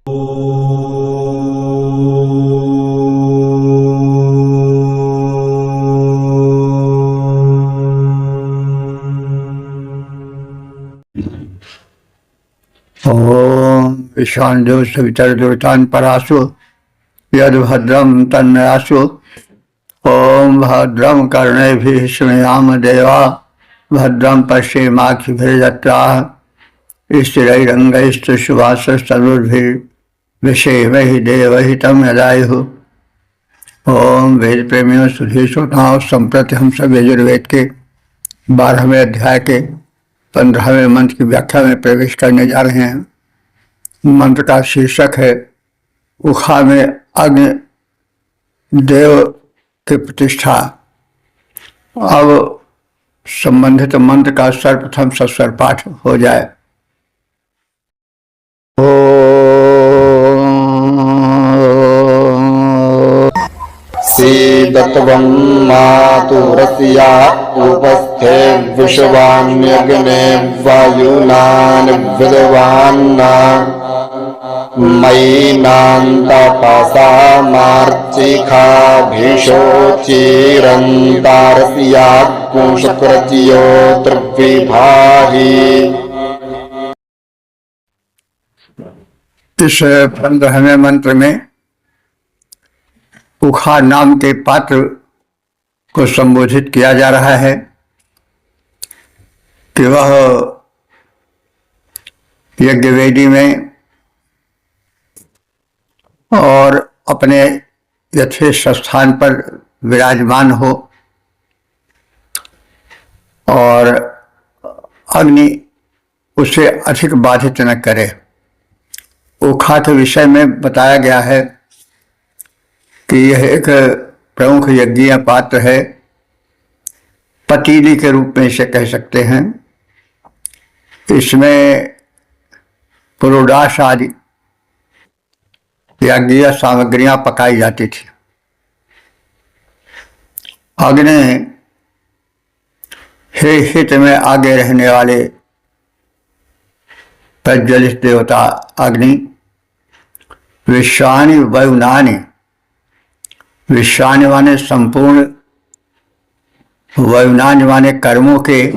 ओम ईशान सवितर दुर्तान परासु यद भद्रम तन्नयासु। ओम भद्रम कर्णेभिः शृणुयाम देवा भद्रम पश्येमाक्षिभिर्यत्राः स्थिरैरङ्गैस्तुष्टुवासस्तनुर्भिर्विषेमहि देवहितं यदायुः। ओम वेद प्रेमियों सुधी श्रोताओं, संप्रति हम सब यजुर्वेद के 12वें अध्याय के 15वें मंत्र की व्याख्या में प्रवेश करने जा रहे हैं। मंत्र का शीर्षक है उखा में अग्नि देव की प्रतिष्ठा। अब संबंधित मंत्र का सर्वप्रथम सस्वर पाठ हो जाए। सीदत्वं मातुरस्या उपस्थे विश्वान्यग्ने वायुनान् विद्वान्ना मयिनान्तपासामार्चिखाभिषोचिरन्तारस्यात्पुंशक्रज्योतिर्विभाहि। इस 15वें मंत्र में उखा नाम के पात्र को संबोधित किया जा रहा है कि वह यज्ञवेदी में और अपने यथेष्ट स्थान पर विराजमान हो और अग्नि उसे अधिक बाधित न करे। उखा के विषय में बताया गया है कि यह एक प्रमुख यज्ञीय पात्र है, पतीली के रूप में इसे कह सकते हैं। इसमें पुरोडाश आदि यज्ञीय सामग्रियां पकाई जाती थी। अग्नि हे हित में आगे रहने वाले प्रज्वलित देवता अग्नि, विश्वानि वयुनानि, विश्वानि माने संपूर्ण, वयुनानि माने कर्मों के।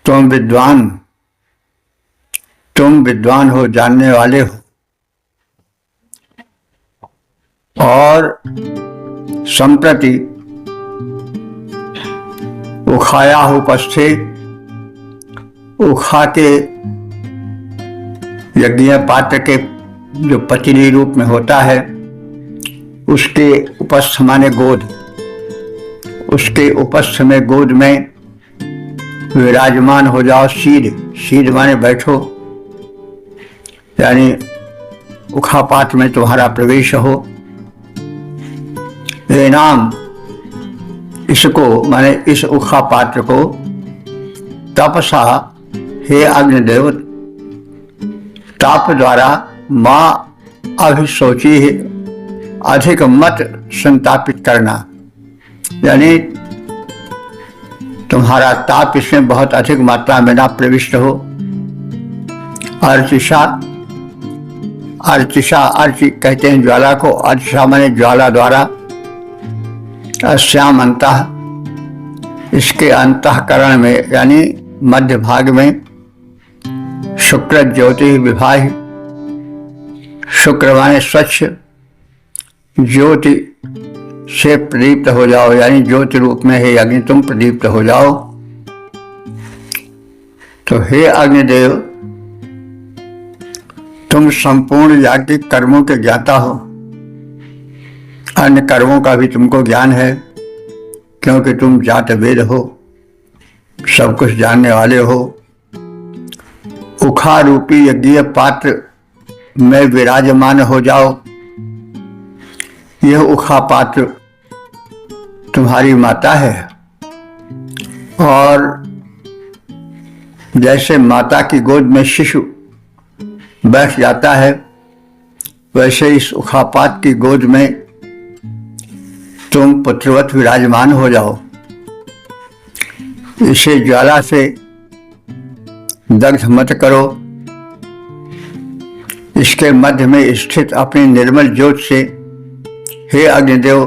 तुम विद्वान हो, जानने वाले हो। और संप्रति उखाया उपस्थित, उखा के यज्ञीय पात्र के जो पतीली रूप में होता है उसके उपस्थ माने गोद, उसके उपस्थ में गोद में विराजमान हो जाओ। सीध माने बैठो, यानी उखापात में तुम्हारा प्रवेश हो। ये नाम, इसको माने इस उखा पात्र को तपसा हे अग्निदेव, ताप द्वारा मां अभिशोची अधिक मत संतापित करना, यानी तुम्हारा ताप इसमें बहुत अधिक मात्रा में ना प्रविष्ट हो। अर्चिषा, अर्चि कहते हैं ज्वाला को। अर्चिषा माने ज्वाला द्वारा। श्याम अंतः, इसके अंतःकरण में यानी मध्य भाग में शुक्र ज्योति विभाहि, शुक्र माने स्वच्छ, ज्योति से प्रदीप्त हो जाओ, यानी ज्योति रूप में हे अग्नि तुम प्रदीप्त हो जाओ। तो हे अग्निदेव, तुम संपूर्ण याज्ञिक कर्मों के ज्ञाता हो। अन्य कर्मों का भी तुमको ज्ञान है, क्योंकि तुम जात वेद हो, सब कुछ जानने वाले हो। उखा रूपी यज्ञीय पात्र में विराजमान हो जाओ। यह उखा पात्र तुम्हारी माता है, और जैसे माता की गोद में शिशु बैठ जाता है, वैसे इस उखापात की गोद में तुम पुत्रवत विराजमान हो जाओ। इसे ज्वाला से दग्ध मत करो, इसके मध्य में स्थित अपनी निर्मल ज्योत से हे अग्निदेव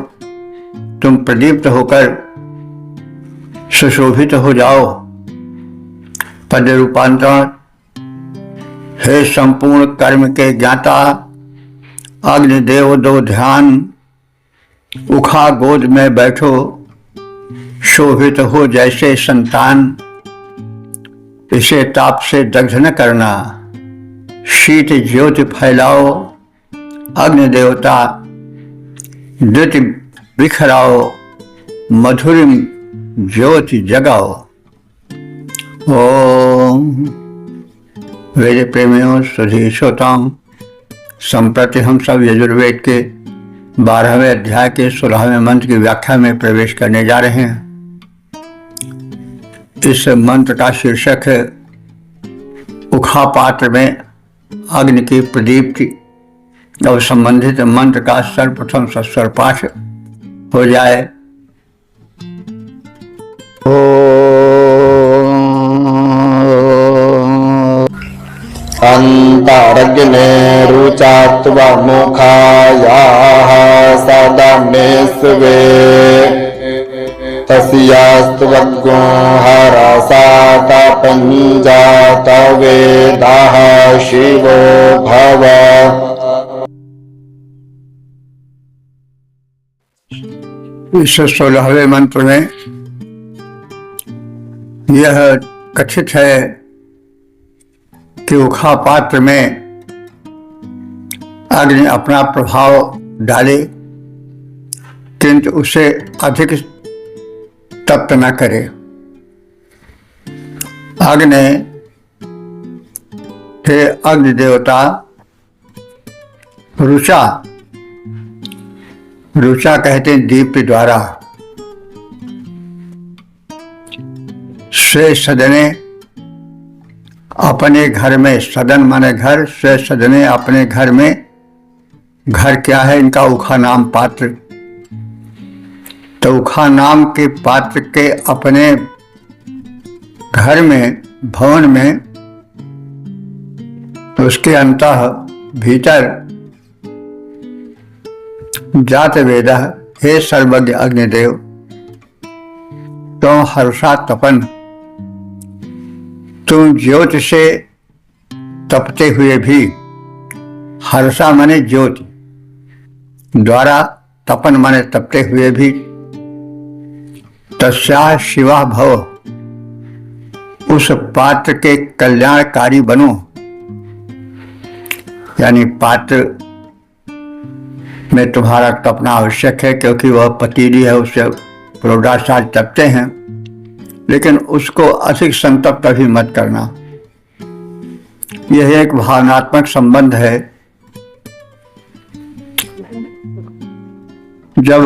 तुम प्रदीप्त होकर सुशोभित हो जाओ। पद रूपांतरण। हे संपूर्ण कर्म के ज्ञाता अग्निदेव दो ध्यान उखा गोद में बैठो, शोभित हो जैसे संतान। इसे ताप से दग्ध न करना, शीत ज्योति फैलाओ। अग्नि देवता द्युति बिखराओ, मधुरिम ज्योति जगाओ। ओम। वेद प्रेमियों सुधी श्रोताओं, संप्रति हम सब यजुर्वेद के 12वें अध्याय के 16वें मंत्र की व्याख्या में प्रवेश करने जा रहे हैं। इस मंत्र का शीर्षक है उखा पात्र में अग्नि की प्रदीप्ति। अब संबंधित मंत्र का सर्वप्रथम सस्वर पाठ हो जाए। अंतरग्ने रुचात्वा मुखायाः सदमे स्वे तस्यास्त्वग्गो हरसात पंजात वेदाः शिवो भव। इस 16वें मंत्र में यह कथित है कि उखा पात्र में अग्नि अपना प्रभाव डाले किंतु उसे अधिक तप्त न करे। अग्नि हे अग्नि देवता रुचा, रुचा कहते हैं दीप द्वारा, स्वे सदने अपने घर में, सदन माने घर, स्वे सदने अपने घर में। घर क्या है इनका? उखा नाम पात्र। तो उखा नाम के पात्र के अपने घर में, भवन में, उसके अंतः भीतर जात वेदः हे सर्वज्ञ अग्निदेव तुम हर्षा तपन, तुम ज्योति से तपते हुए भी, हर्षा माने ज्योति द्वारा, तपन माने तपते हुए भी, तस्या शिवा भव उस पात्र के कल्याणकारी बनो। यानी पात्र में तुम्हारा तपना आवश्यक है क्योंकि वह पतीली है, उससे प्रोडासाज तपते हैं, लेकिन उसको अधिक संतप्त भी मत करना। यह एक भावनात्मक संबंध है। जब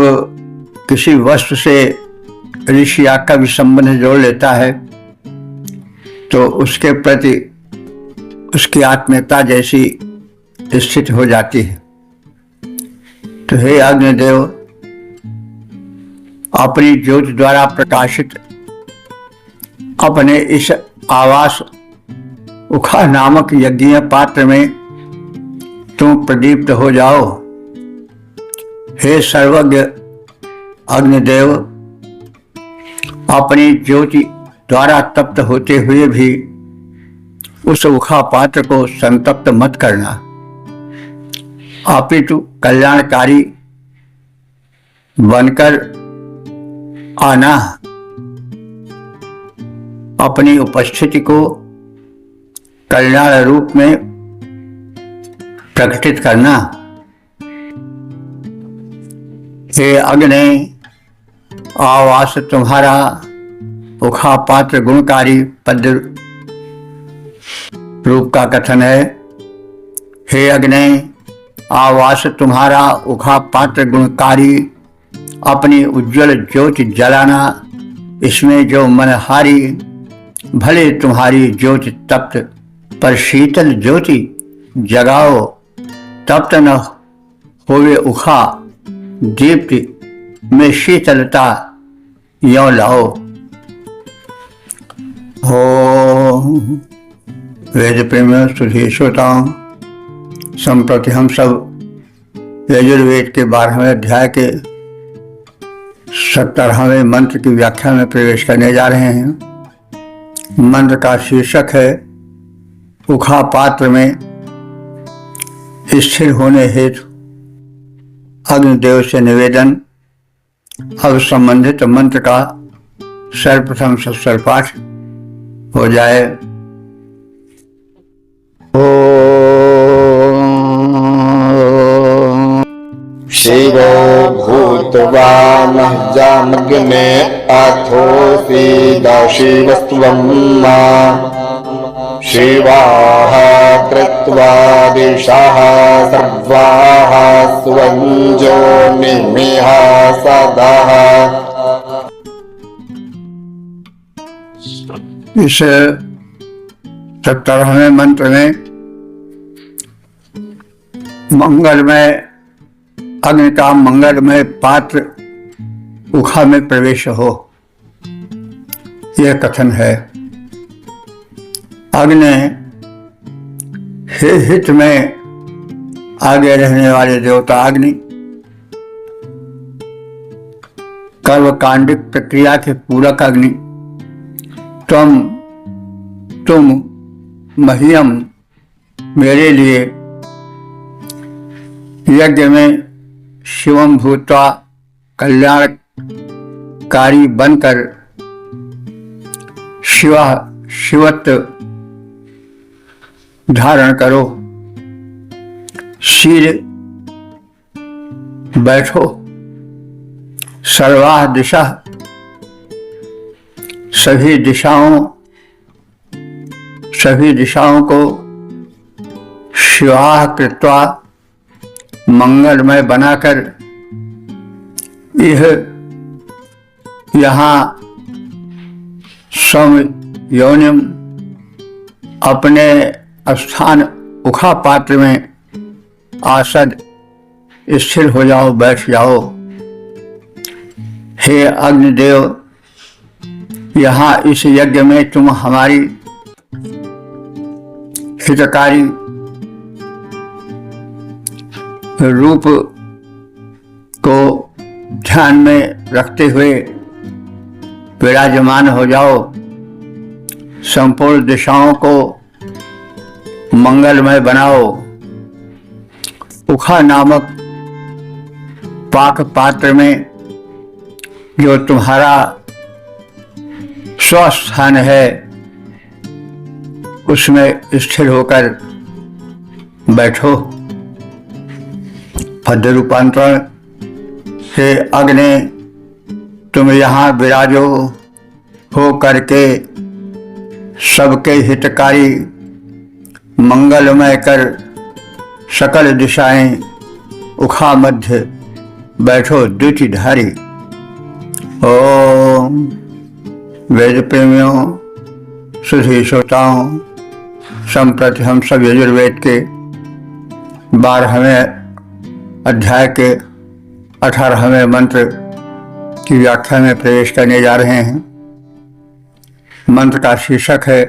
किसी वस्तु से ऋषि आग का भी संबंध जोड़ लेता है तो उसके प्रति उसकी आत्मीयता जैसी स्थिति हो जाती है। तो हे अग्निदेव अपनी ज्योति द्वारा प्रकाशित अपने इस आवास उखा नामक यज्ञीय पात्र में तुम प्रदीप्त हो जाओ। हे सर्वज्ञ अग्निदेव अपनी ज्योति द्वारा तप्त होते हुए भी उस उखा पात्र को संतप्त मत करना, अपितु कल्याणकारी बनकर आना, अपनी उपस्थिति को कल्याण रूप में प्रकटित करना। हे अग्नि आवास तुम्हारा उखा पात्र गुणकारी पद रूप का कथन है। हे अग्नि आवास तुम्हारा उखा पात्र गुणकारी, अपनी उज्जवल ज्योति जलाना, इसमें जो मनहारी, भले तुम्हारी ज्योति तप्त पर शीतल ज्योति जगाओ, तप्त न होवे उखा दीप्ति में शीतलता यों लाओ। हो वेद प्रेमियों सुधी श्रोताओं, संप्रति हम सब यजुर्वेद के 12वें अध्याय के 17वें मंत्र की व्याख्या में प्रवेश करने जा रहे हैं। मंत्र का शीर्षक है उखा पात्र में स्थिर होने हेतु अग्निदेव से निवेदन। अब संबंधित मंत्र का सर्वप्रथम सत्सर पाठ हो जाए। शिवो भूत्वा महजामग्ने अथोऽसि दाशिवस्त्वं मा शिवाः कृत्वा दिशाः सर्वाः स्वञ्जो निमिह सदा। इस 17वें मंत्र में मंगलमय अग्नि का मंगलमय पात्र उखा में प्रवेश हो, यह कथन है। अग्नि हित में आगे रहने वाले देवता अग्नि कर्मकांडिक प्रक्रिया के पूरक अग्नि तुम मह्यम मेरे लिए यज्ञ में शिवम भूत्वा कल्याणकारी बनकर शिवत्व धारण करो। शील बैठो। सर्वाह दिशा सभी दिशाओं को शिवाह कृत्वा मंगलमय बनाकर यहाँ सम योनिम अपने स्थान उखा पात्र में आसद स्थिर हो जाओ, बैठ जाओ। हे अग्निदेव, यहाँ इस यज्ञ में तुम हमारी हितकारी रूप को ध्यान में रखते हुए विराजमान हो जाओ। संपूर्ण दिशाओं को मंगलमय बनाओ। उखा नामक पाक पात्र में जो तुम्हारा स्वस्थान है उसमें स्थिर होकर बैठो। पद रूपांतरण हे अग्नि, तुम यहाँ विराजो हो करके सबके हितकारी मंगलमय कर सकल दिशाएं उखा मध्य बैठो द्वितीधारी। ओम वेद प्रेमियों, सुधी श्रोताओं, संप्रति हम सब यजुर्वेद के 12वें अध्याय के 18वें मंत्र की व्याख्या में प्रवेश करने जा रहे हैं। मंत्र का शीर्षक है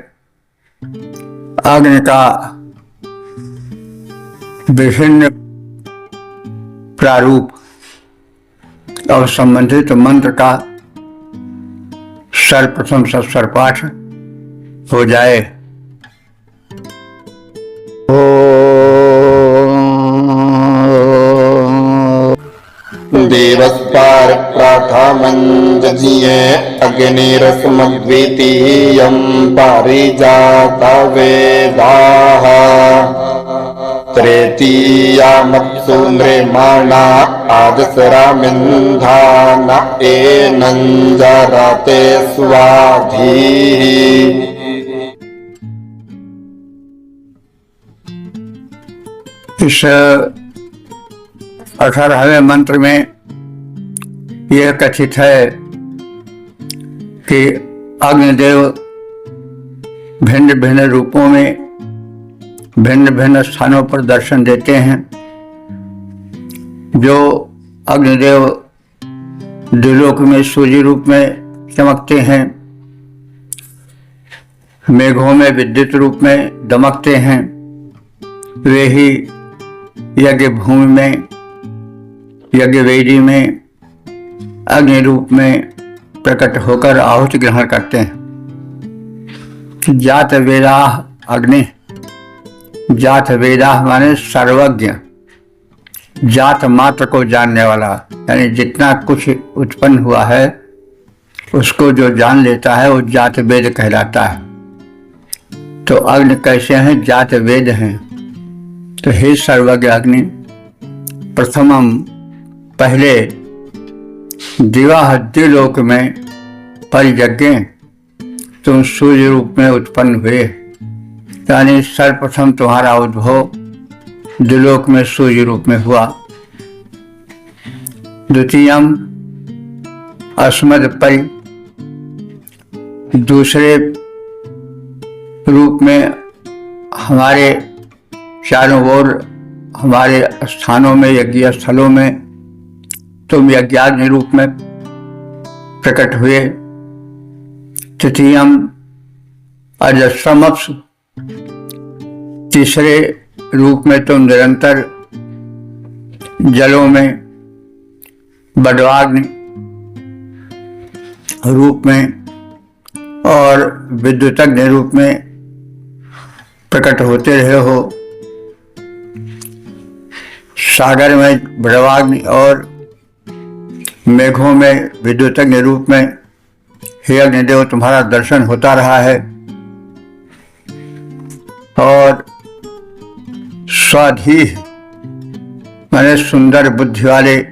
अग्नि का विभिन्न प्रारूप। और संबंधित मंत्र का सर्वप्रथम सत्सर पाठ हो जाए। देवस्पार प्रथमं जज्ञे अग्निरस्मद्वितीयं पारिजातवेदाः तृतीयामप्सु नृमाणा आदसरामिन्धान एनं जरते स्वाधीः। इस 18वें मंत्र में यह कथित है कि अग्निदेव भिन्न भिन्न रूपों में भिन्न भिन्न स्थानों पर दर्शन देते हैं। जो अग्निदेव द्विलोक में सूर्य रूप में चमकते हैं, मेघों में विद्युत रूप में दमकते हैं, वे ही यज्ञ भूमि में, यज्ञ वेदी में अग्नि रूप में प्रकट होकर आहुति ग्रहण करते हैं। जात वेदा अग्नि, जात वेदा माने सर्वज्ञ, जात मात्र को जानने वाला, यानी जितना कुछ उत्पन्न हुआ है उसको जो जान लेता है वो जात वेद कहलाता है। तो अग्नि कैसे हैं? जात वेद हैं। तो हे सर्वज्ञ अग्नि, प्रथमम पहले दिवा द्विलोक में परियज्ञ तुम सूर्य रूप में उत्पन्न हुए, यानी सर्वप्रथम तुम्हारा उद्भव द्विलोक में सूर्य रूप में हुआ। द्वितीयम अस्मद परि, दूसरे रूप में हमारे चारों ओर हमारे स्थानों में, यज्ञ स्थलों में तुम यज्ञाग्नि रूप में प्रकट हुए। तृतीयम अजस्रमप्सु, तीसरे रूप में तुम निरंतर जलों में बडवाग्नि रूप में और विद्युतग्नि रूप में प्रकट होते रहे हो। सागर में बडवाग्नि और मेघों में विद्युतग्नि रूप में हे अग्निदेव तुम्हारा दर्शन होता रहा है। और स्वाधी माने सुंदर बुद्धि वाले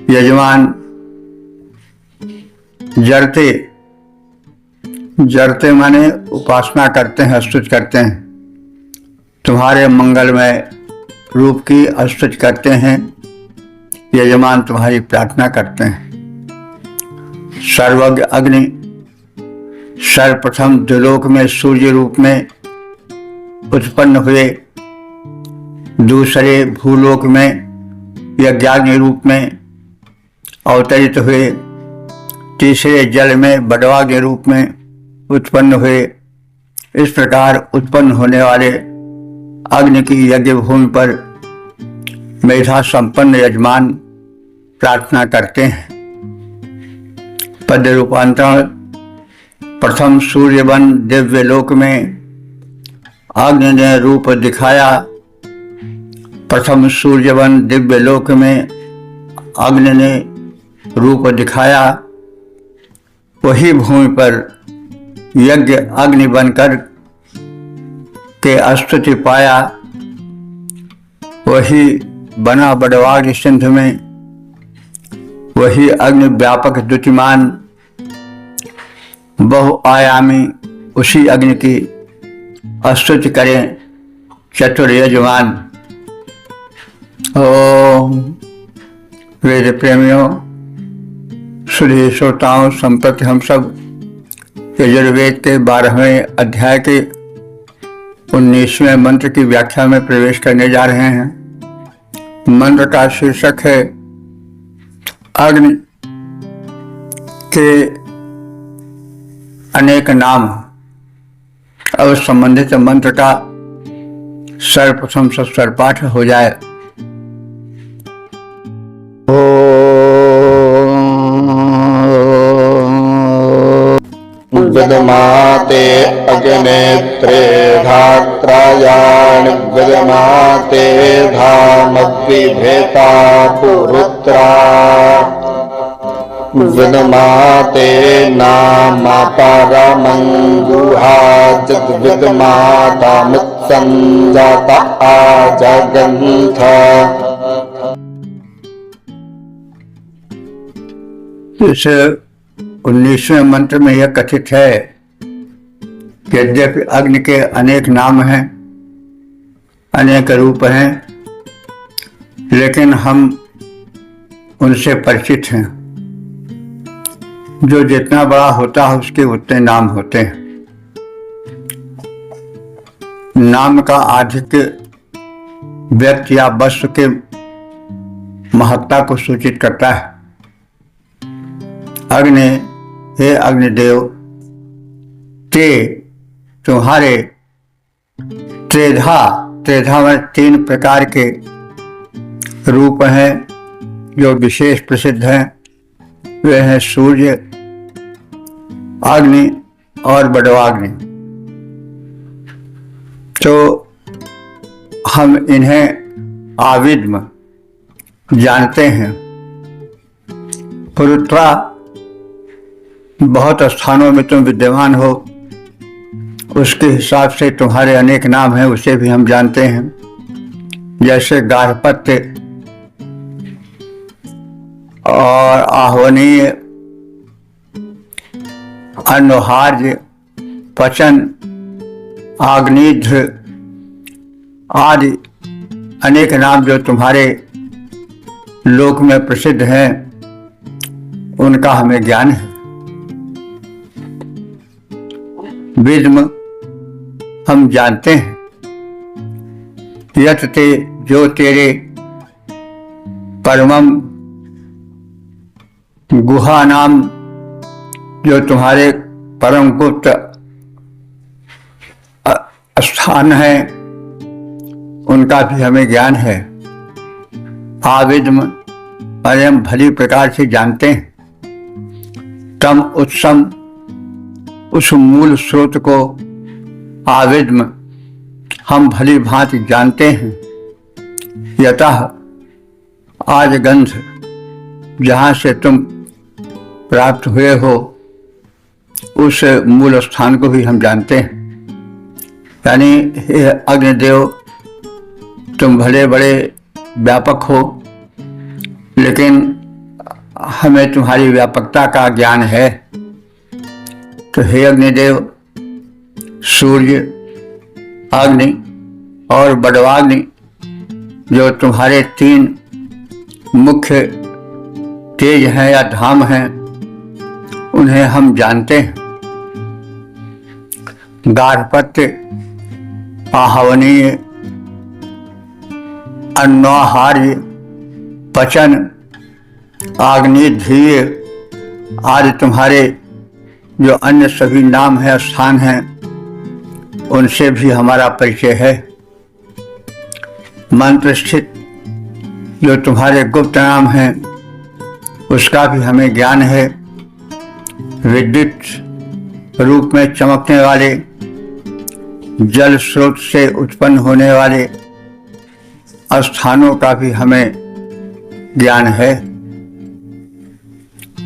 यजमान, जरते, जरते माने उपासना करते हैं, स्तुति करते हैं, तुम्हारे मंगलमय रूप की स्तुति करते हैं, यजमान तुम्हारी प्रार्थना करते हैं। सर्वज्ञ अग्नि सर्वप्रथम द्विलोक में सूर्य रूप में उत्पन्न हुए, दूसरे भूलोक में यज्ञाग्नि रूप में अवतरित हुए, तीसरे जल में बडवाग्नि रूप में उत्पन्न हुए। इस प्रकार उत्पन्न होने वाले अग्नि की यज्ञ भूमि पर मेधा संपन्न यजमान प्रार्थना करते हैं। पद रूपांतरण। प्रथम सूर्यवन दिव्य लोक में अग्नि ने रूप दिखाया। प्रथम सूर्यवन दिव्य लोक में अग्नि ने रूप दिखाया। वही भूमि पर यज्ञ अग्नि बनकर के स्तुति पाया। वही बना बडवाग्नि सिंधु में। वही अग्नि व्यापक द्युतिमान बहुआयामी, उसी अग्नि की स्तुति करें चतुर यजमान। ओम वेद प्रेमियों, सुधी श्रोताओं, संप्रति हम सब यजुर्वेद के 12वें अध्याय के 19वें मंत्र की व्याख्या में प्रवेश करने जा रहे हैं। मंत्र का शीर्षक है अग्नि के अनेक नाम। अब संबंधित मंत्र का सर्वप्रथम सस्वर पाठ हो जाए। विदमाते अग्नेत्रे धात्रायाणि विदमाते धामद्विभेता पुरुत्रा विदमाते नामा परमंगुहा चिद्विदमातामुत्संजाता आजगन्थ। इस 19वें मंत्र में यह कथित है कि यद्यपि अग्नि के अनेक नाम हैं, अनेक रूप हैं, लेकिन हम उनसे परिचित हैं। जो जितना बड़ा होता है उसके उतने नाम होते हैं। नाम का आधिक्य व्यक्ति या वस्तु के महत्ता को सूचित करता है। अग्नि, हे अग्निदेव, ते तुम्हारे त्रेधा त्रिधा में 3 प्रकार के रूप हैं जो विशेष प्रसिद्ध हैं। वे हैं सूर्य, अग्नि और बड़वाग्नि। तो हम इन्हें आविद्म जानते हैं। पुरुत्रा बहुत स्थानों में तुम विद्यमान हो, उसके हिसाब से तुम्हारे अनेक नाम हैं, उसे भी हम जानते हैं। जैसे गार्हपत्य और आह्वनीय, अन्नहार्य, पचन, आग्निध्र आदि अनेक नाम जो तुम्हारे लोक में प्रसिद्ध हैं, उनका हमें ज्ञान है। विद्म हम जानते हैं। यत ते जो तेरे परमम गुहा नाम जो तुम्हारे परम गुप्त स्थान है, उनका भी हमें ज्ञान है। आविद्म और हम भली प्रकार से जानते हैं। तम उत्सम उस मूल स्रोत को आविद्म हम भली भांति जानते हैं। यतः आज गंध जहाँ से तुम प्राप्त हुए हो, उस मूल स्थान को भी हम जानते हैं। यानी हे अग्निदेव, तुम भले बड़े व्यापक हो, लेकिन हमें तुम्हारी व्यापकता का ज्ञान है। तो हे अग्निदेव, सूर्य, अग्नि और बड़वाग्नि जो तुम्हारे 3 मुख्य तेज हैं या धाम हैं, उन्हें हम जानते हैं। गार्हपत्य, आह्वनीय, अन्नहार्य, पचन, आग्निध्रीय आदि तुम्हारे जो अन्य सभी नाम हैं, स्थान हैं, उनसे भी हमारा परिचय है। मंत्र स्थित जो तुम्हारे गुप्त नाम हैं, उसका भी हमें ज्ञान है। विद्युत रूप में चमकने वाले, जल स्रोत से उत्पन्न होने वाले स्थानों का भी हमें ज्ञान है।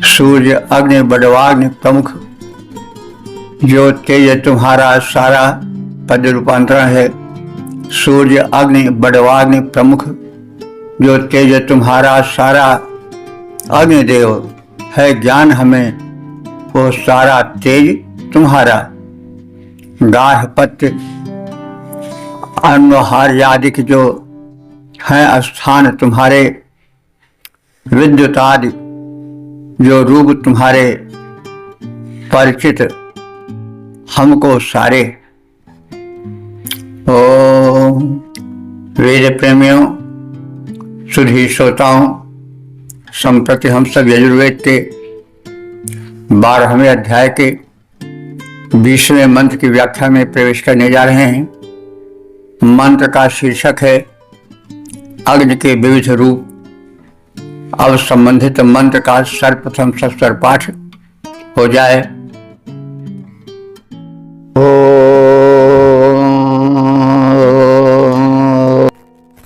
सूर्य, अग्नि, बड़वाग्नि प्रमुख जो तेज तुम्हारा सारा पद रूपांतरण है। सूर्य, अग्नि, बड़वाग्नि प्रमुख जो तेज तुम्हारा सारा अग्निदेव है। ज्ञान हमें वो सारा तेज तुम्हारा। गार्हपत्य, अन्नहार्य आदि जो हैं स्थान तुम्हारे। विद्युत आदि जो रूप तुम्हारे परिचित हमको सारे। ओम वेद प्रेमियों, सुधी श्रोताओं, संप्रति हम सब यजुर्वेद के 12वें अध्याय के 20वें मंत्र की व्याख्या में प्रवेश करने जा रहे हैं। मंत्र का शीर्षक है अग्नि के विविध रूप। अब संबंधित मंत्र का सर्वप्रथम सस्वर पाठ हो जाए।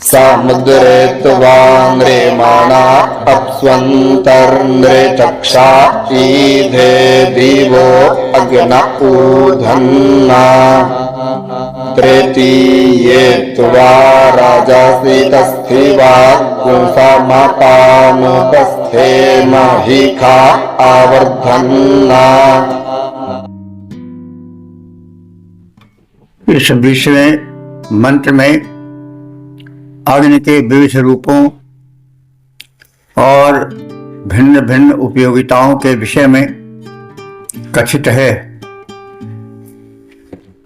समुद्रे त्वाङ्ग्रेमाणा अप्स्वन्तर्न्द्रे चक्षा ईधे दिवो अग्न ऊधन्ना तृतीये त्वा राजसि तस्थिवा गुंसमपामुपस्थे महिखा आवर्धन्ना। इस 20वें मंत्र में अग्नि के विविध रूपों और भिन्न भिन्न उपयोगिताओं के विषय में कथित है।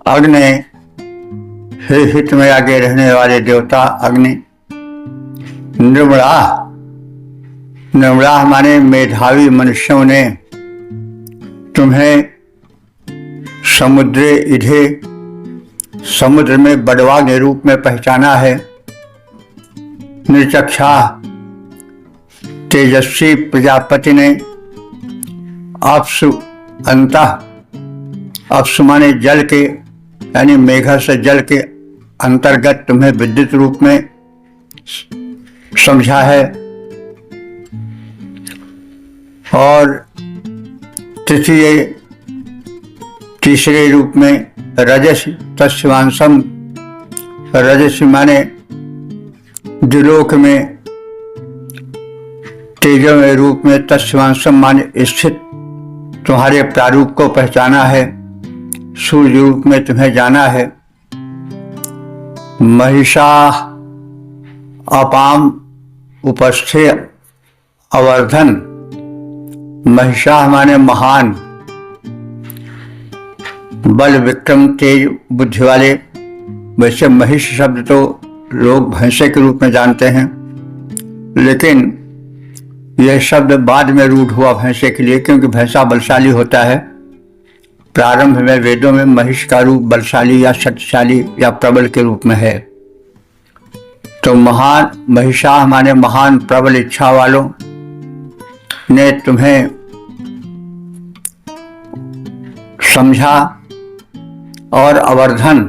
अग्नि हे हित में आगे रहने वाले देवता अग्नि। निर्मला, निर्मला माने मेधावी मनुष्यों ने तुम्हें समुद्रे इधे समुद्र में बड़वा के रूप में पहचाना है। निर्चक्षा तेजस्वी प्रजापति ने अपसु अंतः, अपसु माने जल के यानी मेघ से जल के अंतर्गत तुम्हें विद्युत रूप में समझा है। और तीसरे रूप में रजस तस्वांशम, रजस माने द्विलोक में तेजोमय रूप में, तस्वांशम माने स्थित तुम्हारे प्रारूप को पहचाना है, सूर्य रूप में तुम्हें जाना है। महिषा अपाम उपस्थे अवर्धन, महिषा माने महान, बल विक्रम तेज बुद्धि वाले। वैसे महिष शब्द तो लोग भैंसे के रूप में जानते हैं, लेकिन यह शब्द बाद में रूढ़ हुआ भैंसे के लिए, क्योंकि भैंसा बलशाली होता है। प्रारंभ में वेदों में महिष का रूप बलशाली या शक्तिशाली या प्रबल के रूप में है। तो महान महिषा माने महान प्रबल इच्छा वालों ने तुम्हें समझा। और अवर्धन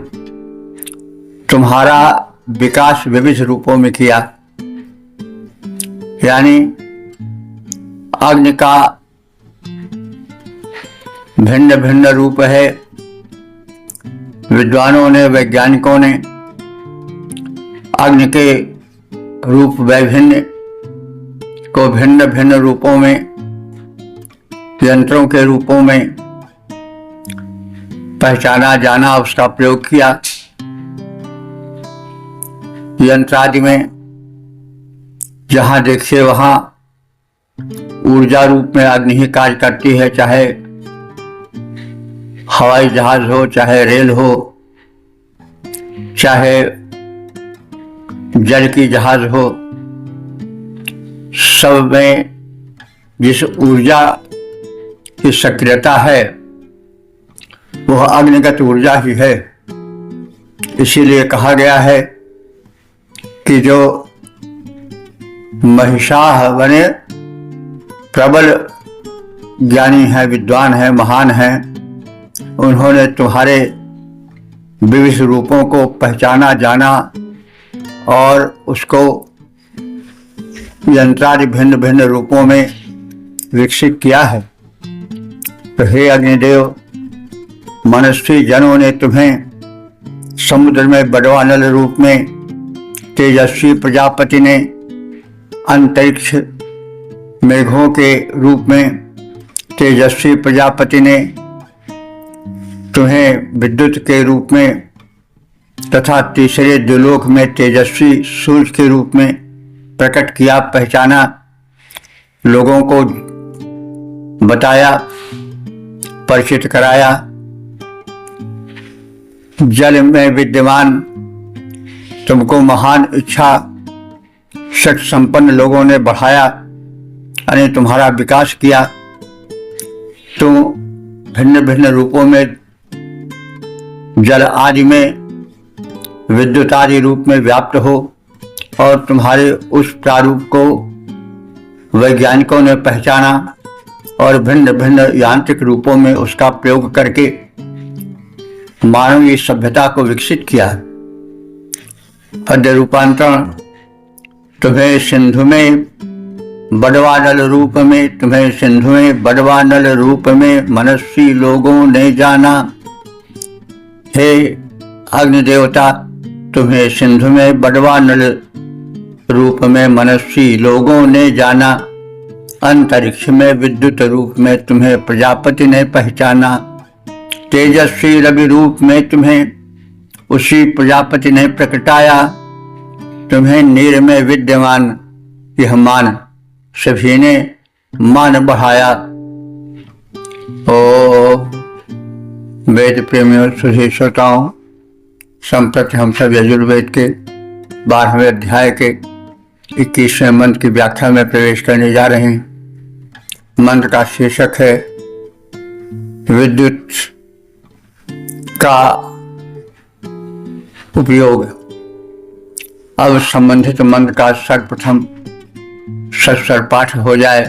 तुम्हारा विकास विविध रूपों में किया, यानी अग्नि का भिन्न भिन्न रूप है। विद्वानों ने, वैज्ञानिकों ने अग्नि के रूप वैभिन्न को भिन्न भिन्न रूपों में, यंत्रों के रूपों में पहचाना, जाना, उसका प्रयोग किया। यंत्र आदि में जहां देखिए वहां ऊर्जा रूप में अग्नि ही कार्य करती है, चाहे हवाई जहाज हो, चाहे रेल हो, चाहे जल की जहाज हो। सब में जिस ऊर्जा की सक्रियता है वह अग्निगत ऊर्जा ही है। इसीलिए कहा गया है कि जो महिषाः बने प्रबल ज्ञानी है, विद्वान है, महान है, उन्होंने तुम्हारे विविध रूपों को पहचाना, जाना और उसको यंत्रादि भिन्न भिन्न रूपों में विकसित किया है। तो हे अग्निदेव, मनस्वी जनों ने तुम्हें समुद्र में बड़वानल रूप में, तेजस्वी प्रजापति ने अंतरिक्ष मेघों के रूप में, तेजस्वी प्रजापति ने तुम्हें विद्युत के रूप में, तथा तीसरे द्विलोक में तेजस्वी सूर्य के रूप में प्रकट किया, पहचाना, लोगों को बताया, परिचित कराया। जल में विद्यमान तुमको महान इच्छा शक्ति संपन्न लोगों ने बढ़ाया, यानी तुम्हारा विकास किया। तुम भिन्न भिन्न रूपों में, जल आदि में, विद्युत आदि रूप में व्याप्त हो, और तुम्हारे उस प्रारूप को वैज्ञानिकों ने पहचाना और भिन्न भिन्न यांत्रिक रूपों में उसका प्रयोग करके मानवीय सभ्यता को विकसित किया। पद्य रूपांतरण, तुम्हें सिंधु में बड़वानल रूप में, तुम्हें सिंधु में बड़वानल रूप में मनस्वी लोगों ने जाना। हे अग्नि देवता, तुम्हें सिंधु में बड़वानल रूप में मनस्वी लोगों ने जाना। अंतरिक्ष में विद्युत रूप में तुम्हें प्रजापति ने पहचाना। तेजस्वी रवि रूप में तुम्हें उसी प्रजापति ने प्रकटाया। तुम्हें नीर में विद्यमान यह मान सभी ने मान बढ़ाया। ओ वेद प्रेमियों, सुधी श्रोताओं, संप्रति हम सब यजुर्वेद के 12वें अध्याय के 21वें मंत्र की व्याख्या में प्रवेश करने जा रहे हैं। मंत्र का शीर्षक है विद्युत का उपयोग। अब संबंधित मंत्र का सर्वप्रथम सस्वर पाठ हो जाए।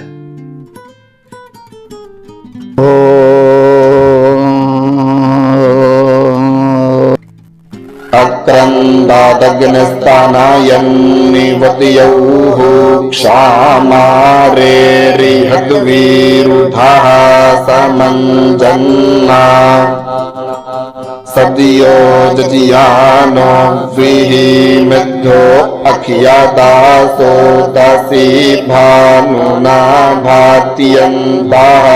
अक्रन्दादग्निस्तानायन्निवतयौः क्षामारेरिहद्वीरुधः समञ्जन्ना सद्यो दधियानो द्विहिमिद्धो अखियादासो दसी भानुना भात्यन्ताः।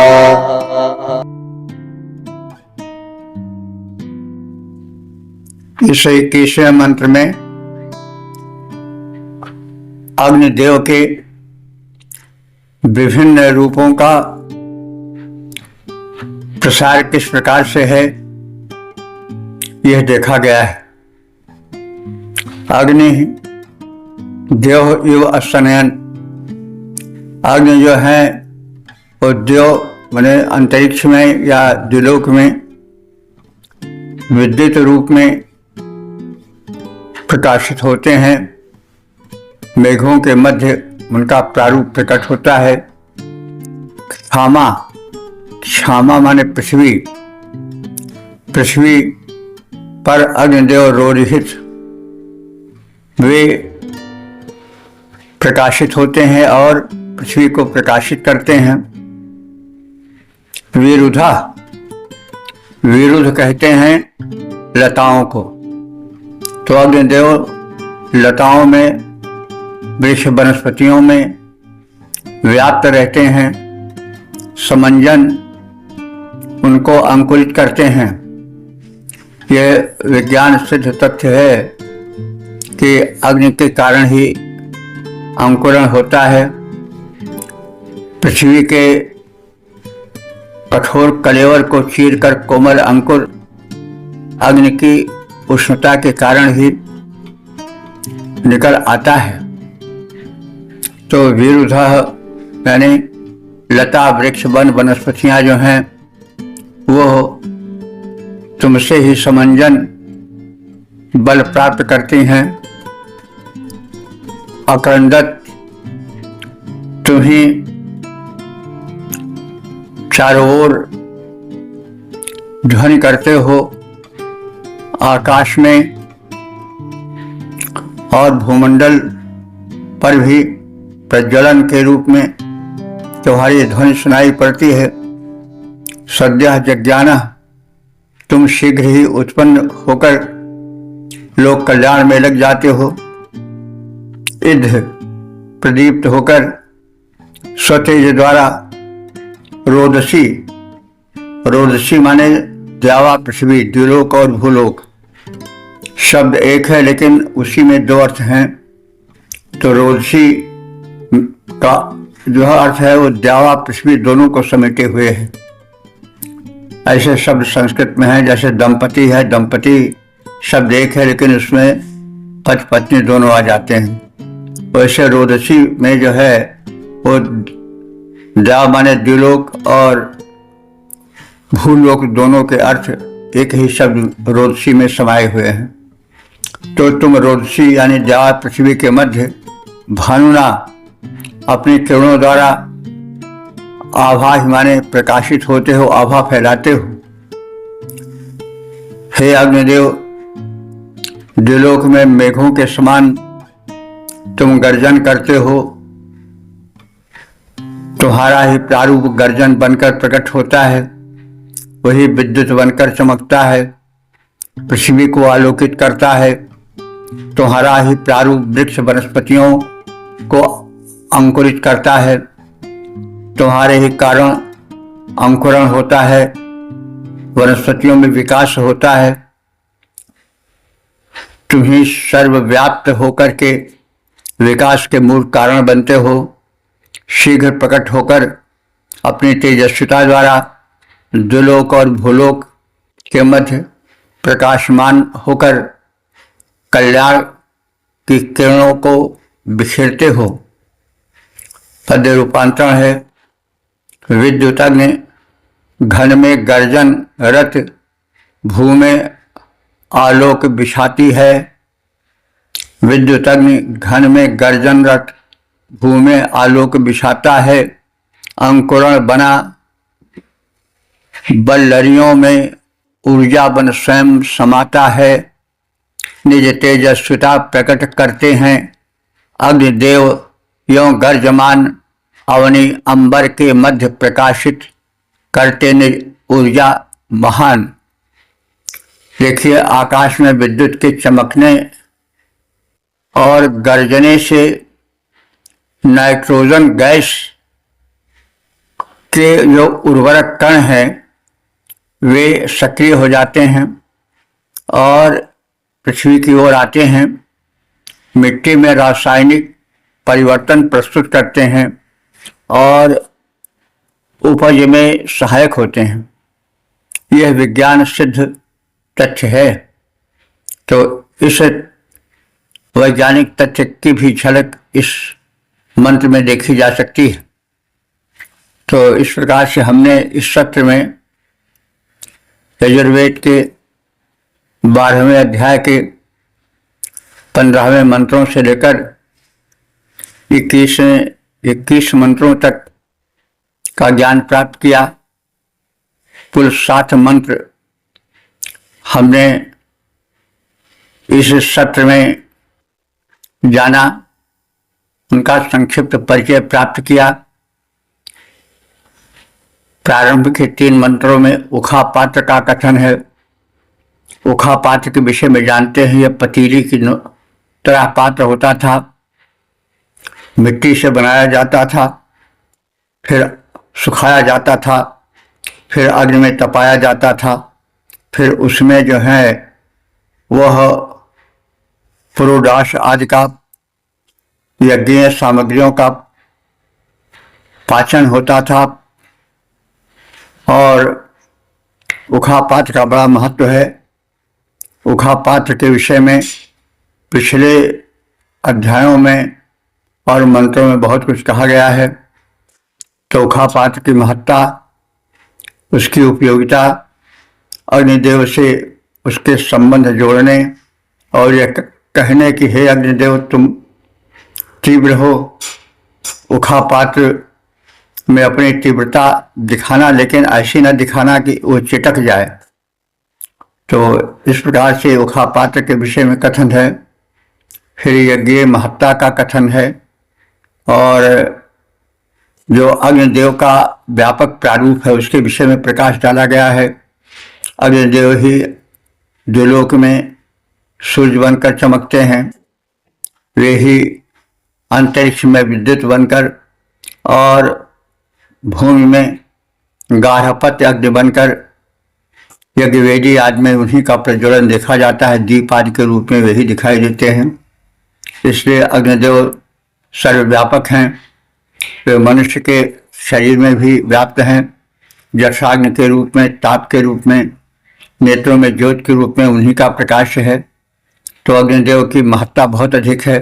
इस 21वें मंत्र में अग्निदेव के विभिन्न रूपों का प्रसार किस प्रकार से है यह देखा गया है। अग्नि देव इव असनयन, अग्नि जो है वो देव माने अंतरिक्ष में या द्युलोक में विद्युत रूप में प्रकाशित होते हैं। मेघों के मध्य उनका प्रारूप प्रकट होता है। क्षामा, क्षामा माने पृथ्वी, पृथ्वी पर अग्निदेव रोहित वे प्रकाशित होते हैं और पृथ्वी को प्रकाशित करते हैं। विरुधा, विरुद्ध कहते हैं लताओं को, तो अग्निदेव लताओं में वृक्ष वनस्पतियों में व्याप्त रहते हैं। समंजन उनको अंकुरित करते हैं। यह विज्ञान सिद्ध तथ्य है कि अग्नि के कारण ही अंकुरण होता है। पृथ्वी के कठोर कलेवर को चीरकर कोमल अंकुर अग्नि की उष्णता के कारण ही निकल आता है। तो विरुद्ध यानी लता वृक्ष वन वनस्पतियां जो हैं वो तुमसे ही समंजन बल प्राप्त करती हैं। अक्रंदत, तुम ही चारों ओर ध्वनि करते हो। आकाश में और भूमंडल पर भी प्रज्वलन के रूप में तुम्हारी ध्वनि सुनाई पड़ती है। सद्यः जज्ञानः, तुम शीघ्र ही उत्पन्न होकर लोक कल्याण में लग जाते हो। इध, प्रदीप्त होकर स्वतेज द्वारा। रोदसी, रोदसी माने द्यावा पृथ्वी, द्युलोक और भूलोक शब्द एक है लेकिन उसी में दो अर्थ हैं। तो रोदसी का जो अर्थ है वो द्यावा पृथ्वी दोनों को समेटे हुए है। ऐसे शब्द संस्कृत में हैं, जैसे दंपति है, दंपति शब्द एक है लेकिन उसमें पति पत्नी दोनों आ जाते हैं। वैसे रोदसी में जो है वो द्याव माने द्युलोक और भूलोक दोनों के अर्थ एक ही शब्द रोदसी में समाये हुए हैं। तो तुम रोदसी यानी द्यावा पृथ्वी के मध्य भानुना अपनी किरणों द्वारा आभा माने प्रकाशित होते हो, आभा फैलाते हो। हे अग्निदेव, द्युलोक में मेघों के समान तुम गर्जन करते हो। तुम्हारा ही प्रारूप गर्जन बनकर प्रकट होता है, वही विद्युत बनकर चमकता है, पृथ्वी को आलोकित करता है। तुम्हारा ही प्रारूप वृक्ष वनस्पतियों को अंकुरित करता है। तुम्हारे ही कारण अंकुरण होता है, वनस्पतियों में विकास होता है। तुम ही सर्वव्याप्त होकर के विकास के मूल कारण बनते हो। शीघ्र प्रकट होकर अपनी तेजस्विता द्वारा द्युलोक और भूलोक के मध्य प्रकाशमान होकर कल्याण की किरणों को बिखेरते हो। पद्य रूपांतरण है। विद्युतग्नि घन में गर्जन रत, भू में आलोक बिछाती है, विद्युत अग्नि घन में गर्जनरत भू में आलोक बिछाता है, अंकुरण बना बल्लरियों में ऊर्जा बन स्वयं समाता है, निज तेजस्विता प्रकट करते हैं अग्निदेव यों गर्जमान अवनी अंबर के मध्य प्रकाशित करते निज ऊर्जा महान। देखिए, आकाश में विद्युत के चमकने और गर्जने से नाइट्रोजन गैस के जो उर्वरक कण हैं वे सक्रिय हो जाते हैं और पृथ्वी की ओर आते हैं, मिट्टी में रासायनिक परिवर्तन प्रस्तुत करते हैं और उपज में सहायक होते हैं। यह विज्ञान सिद्ध तथ्य है। तो इस वैज्ञानिक तथ्य की भी झलक इस मंत्र में देखी जा सकती है। तो इस प्रकार से हमने इस सत्र में यजुर्वेद के 12वें अध्याय के 15वें मंत्रों से लेकर 21 मंत्रों तक का ज्ञान प्राप्त किया। कुल 7 मंत्र हमने इस सत्र में जाना, उनका संक्षिप्त परिचय प्राप्त किया। प्रारंभ के 3 मंत्रों में उखा पात्र का कथन है। उखा पात्र के विषय में जानते हैं, यह पतीली की तरह पात्र होता था, मिट्टी से बनाया जाता था, फिर सुखाया जाता था, फिर अग्नि में तपाया जाता था, फिर उसमें जो है वह पुरोडाश आदि का यज्ञीय सामग्रियों का पाचन होता था। और उखा पात्र का बड़ा महत्व है। उखा पात्र के विषय में पिछले अध्यायों में और मंत्रों में बहुत कुछ कहा गया है। तो उखा पात्र की महत्ता, उसकी उपयोगिता, अग्निदेव से उसके संबंध जोड़ने और यह कहने कि हे अग्निदेव तुम तीव्र हो, उखा पात्र में अपनी तीव्रता दिखाना, लेकिन ऐसी न दिखाना कि वो चिटक जाए। तो इस प्रकार से उखा पात्र के विषय में कथन है। फिर यज्ञ महत्ता का कथन है और जो अग्निदेव का व्यापक प्रारूप है उसके विषय में प्रकाश डाला गया है। अग्निदेव ही द्युलोक में सूर्य बनकर चमकते हैं, वे ही अंतरिक्ष में विद्युत बनकर और भूमि में गार्हपत्य अग्नि बनकर यज्ञवेदी आदि में उन्हीं का प्रज्वलन देखा जाता है। दीप आदि के रूप में वही दिखाई देते हैं। इसलिए अग्निदेव सर्वव्यापक हैं। वे मनुष्य के शरीर में भी व्याप्त हैं। जठाग्नि के रूप में, ताप के रूप में, नेत्रों में ज्योत के रूप में उन्हीं का प्रकाश है। तो अग्निदेव की महत्ता बहुत अधिक है।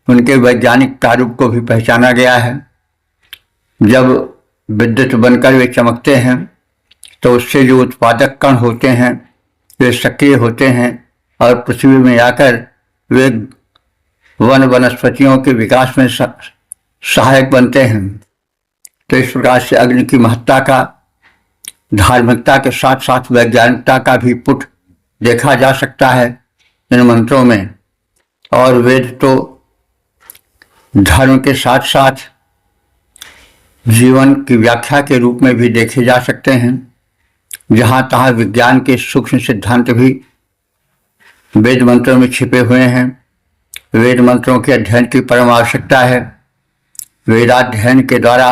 उनके वैज्ञानिक प्रारूप को भी पहचाना गया है। जब विद्युत बनकर वे चमकते हैं तो उससे जो उत्पादक कण होते हैं वे सक्रिय होते हैं और पृथ्वी में आकर वे वन वनस्पतियों के विकास में सहायक बनते हैं। तो इस प्रकार से अग्नि की महत्ता का धार्मिकता के साथ साथ वैज्ञानिकता का भी पुट देखा जा सकता है इन मंत्रों में। और वेद तो धर्म के साथ साथ जीवन की व्याख्या के रूप में भी देखे जा सकते हैं। जहाँ तहाँ विज्ञान के सूक्ष्म सिद्धांत भी वेद मंत्रों में छिपे हुए हैं। वेद मंत्रों के अध्ययन की परम आवश्यकता है। वेदाध्ययन के द्वारा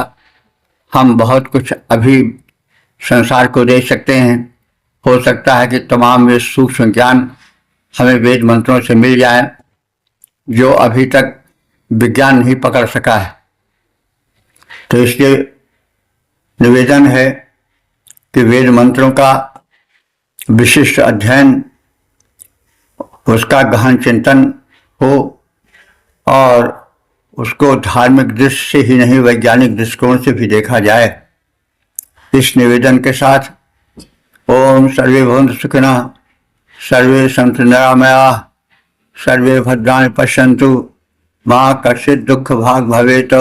हम बहुत कुछ अभी संसार को दे सकते हैं। हो सकता है कि तमाम वे सूक्ष्म ज्ञान हमें वेद मंत्रों से मिल जाए जो अभी तक विज्ञान नहीं पकड़ सका है। तो इसलिए निवेदन है कि वेद मंत्रों का विशिष्ट अध्ययन, उसका गहन चिंतन हो और उसको धार्मिक दृष्टि से ही नहीं वैज्ञानिक दृष्टिकोण से भी देखा जाए। इस निवेदन के साथ ओम सर्वे भवन्तु सुखिनः, सर्वे सन्तु निरामयाः सर्वे भद्राणि पश्यन्तु मां कश्चित् दुःख भाग् भवेत्।